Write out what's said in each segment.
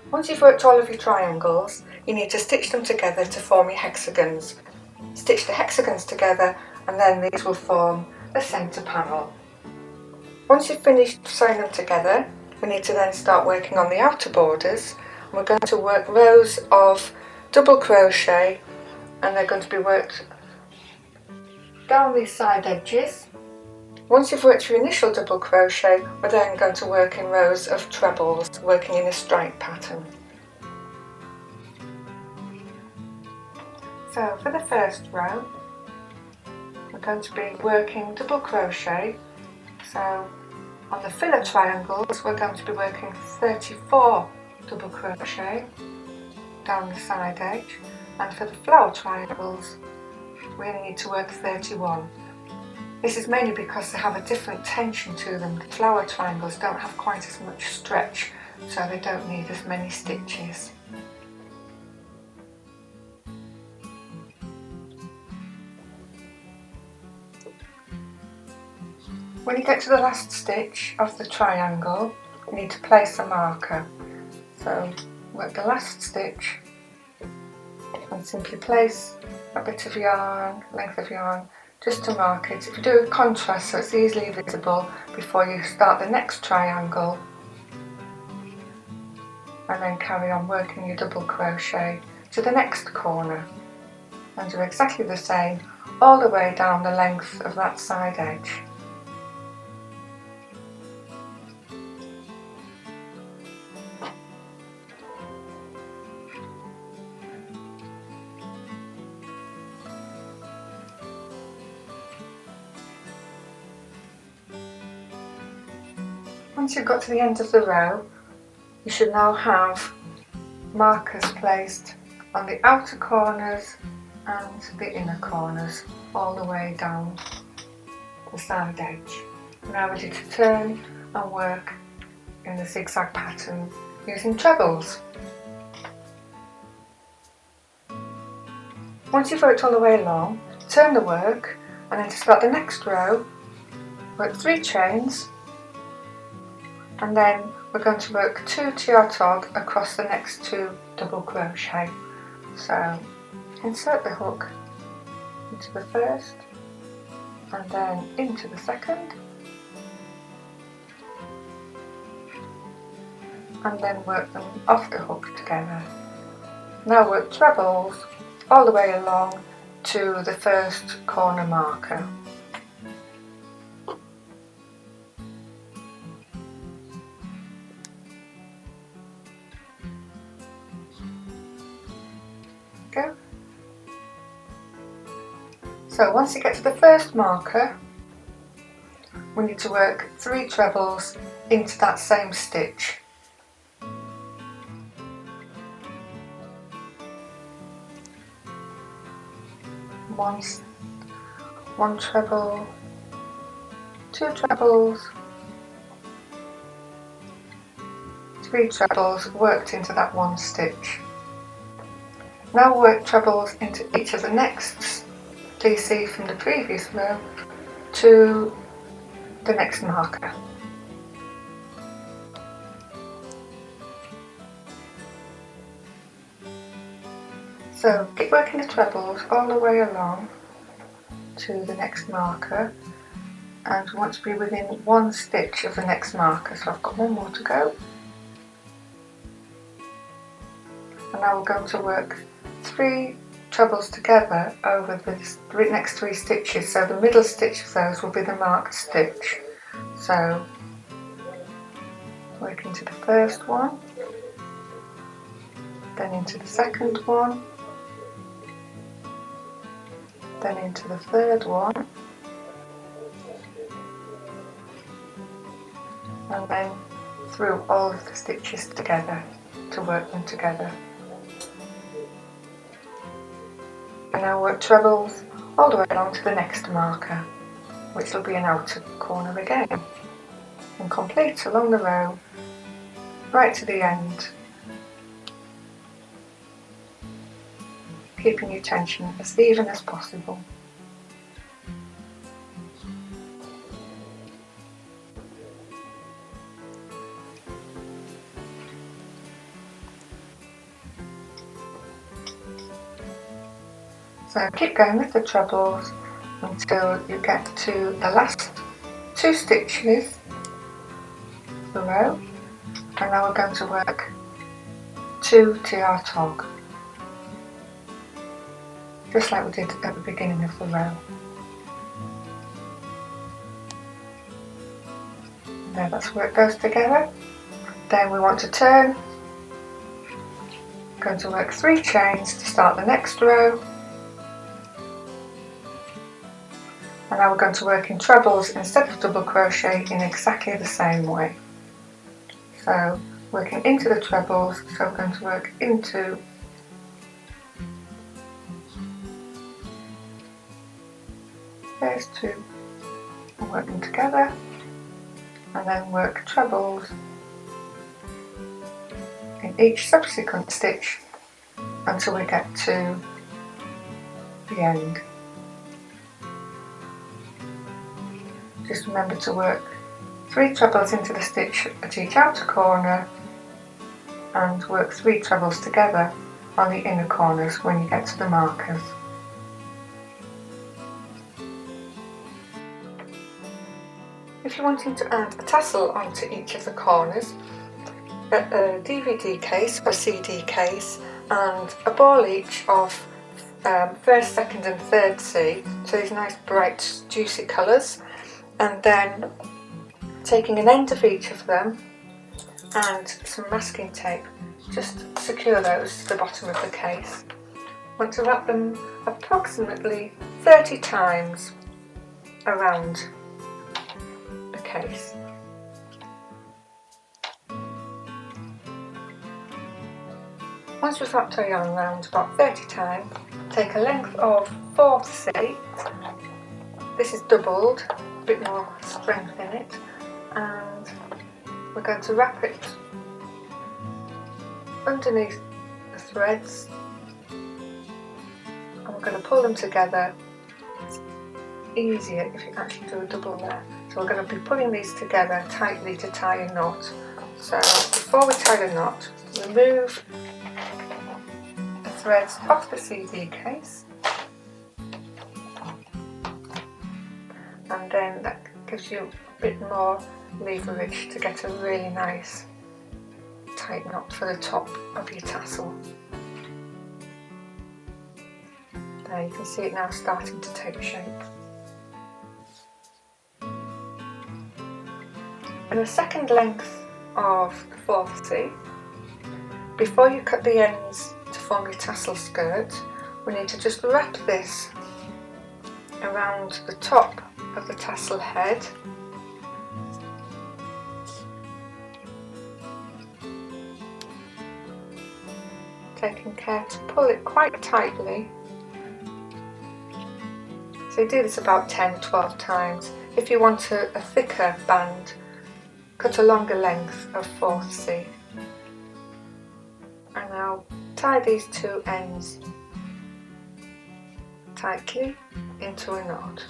Once you've worked all of your triangles, you need to stitch them together to form your hexagons. Stitch the hexagons together and then these will form the centre panel. Once you've finished sewing them together, we need to then start working on the outer borders. We're going to work rows of double crochet and they're going to be worked down these side edges. Once you've worked your initial double crochet, we're then going to work in rows of trebles, working in a stripe pattern. So for the first row, we're going to be working double crochet. So on the filler triangles, we're going to be working 34 double crochet down the side edge, and for the flower triangles, we only need to work 31. This is mainly because they have a different tension to them. The flower triangles don't have quite as much stretch, so they don't need as many stitches. When you get to the last stitch of the triangle, you need to place a marker. So work the last stitch and simply place a bit of yarn, length of yarn, just to mark it. If you do a contrast so it's easily visible before you start the next triangle, and then carry on working your double crochet to the next corner and do exactly the same all the way down the length of that side edge. Once you've got to the end of the row, you should now have markers placed on the outer corners and the inner corners all the way down the side edge. You're now ready to turn and work in the zigzag pattern using trebles. Once you've worked all the way along, turn the work, and then to start the next row, work 3 chains, and then we're going to work 2 tiartog across the next 2 double crochet. So insert the hook into the first and then into the second, and then work them off the hook together. Now work trebles all the way along to the first corner marker. Go. So once you get to the first marker, we need to work 3 trebles into that same stitch. One treble, 2 trebles, 3 trebles worked into that one stitch. Now work trebles into each of the next DC from the previous row to the next marker. So keep working the trebles all the way along to the next marker, and we want to be within 1 stitch of the next marker, so I've got 1 more to go. And now we're going to work 3 trebles together over the next 3 stitches, so the middle stitch of those will be the marked stitch. So work into the first one, then into the second one, then into the third one, and then through all of the stitches together to work them together. And now work trebles all the way along to the next marker, which will be an outer corner again, and complete along the row right to the end, keeping your tension as even as possible. So keep going with the trebles until you get to the last 2 stitches of the row, and now we're going to work 2 TR tog, just like we did at the beginning of the row. There, that's where it goes together. Then we want to turn. Going to work 3 chains to start the next row, and now we're going to work in trebles instead of double crochet in exactly the same way. So working into the trebles, so we're going to work into those 2 and work them together, and then work trebles in each subsequent stitch until we get to the end. Just remember to work 3 trebles into the stitch at each outer corner and work 3 trebles together on the inner corners when you get to the markers. If you're wanting to add a tassel onto each of the corners, a DVD case or CD case and a ball each of 1st, 2nd and 3rd C, so these nice bright juicy colours, and then taking an end of each of them and some masking tape, just secure those to the bottom of the case. Want to wrap them approximately 30 times around the case. Once we've wrapped our yarn around about 30 times, take a length of 4th C, this is doubled, a bit more strength in it, and we're going to wrap it underneath the threads, and we're going to pull them together. It's easier if you actually do a double there. So we're going to be pulling these together tightly to tie a knot. So before we tie the knot, remove the threads off the CD case, and then that gives you a bit more leverage to get a really nice tight knot for the top of your tassel. There, you can see it now starting to take shape. And the second length of the 4th C, before you cut the ends to form your tassel skirt, we need to just wrap this around the top of the tassel head, taking care to pull it quite tightly. So do this about 10-12 times. If you want a thicker band, cut a longer length of 4th C. And now tie these 2 ends tightly into a knot.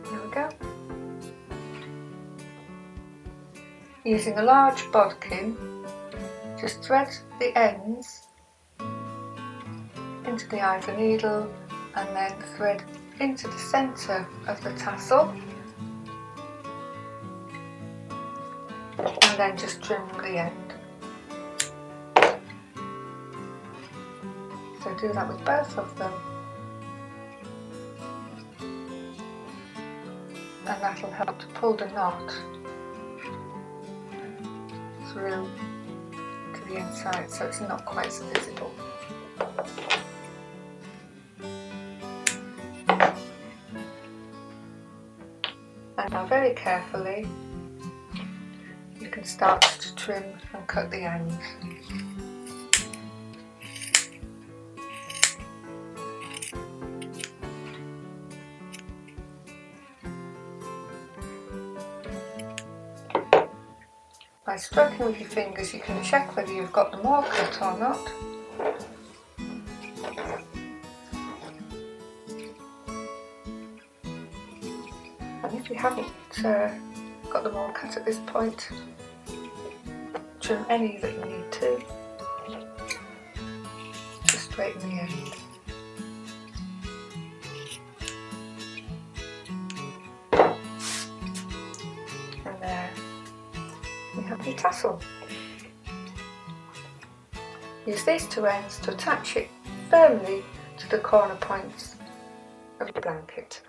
There we go. Using a large bodkin, just thread the ends into the eye of the needle and then thread into the centre of the tassel, and then just trim the end. So do that with both of them, and that will help to pull the knot through to the inside so it's not quite so visible. And now very carefully you can start to trim and cut the ends. By stroking with your fingers you can check whether you've got them all cut or not. And if you haven't got them all cut at this point, trim any that you need to. straighten the end. And there we have your tassel. Use these two ends to attach it firmly to the corner points of the blanket.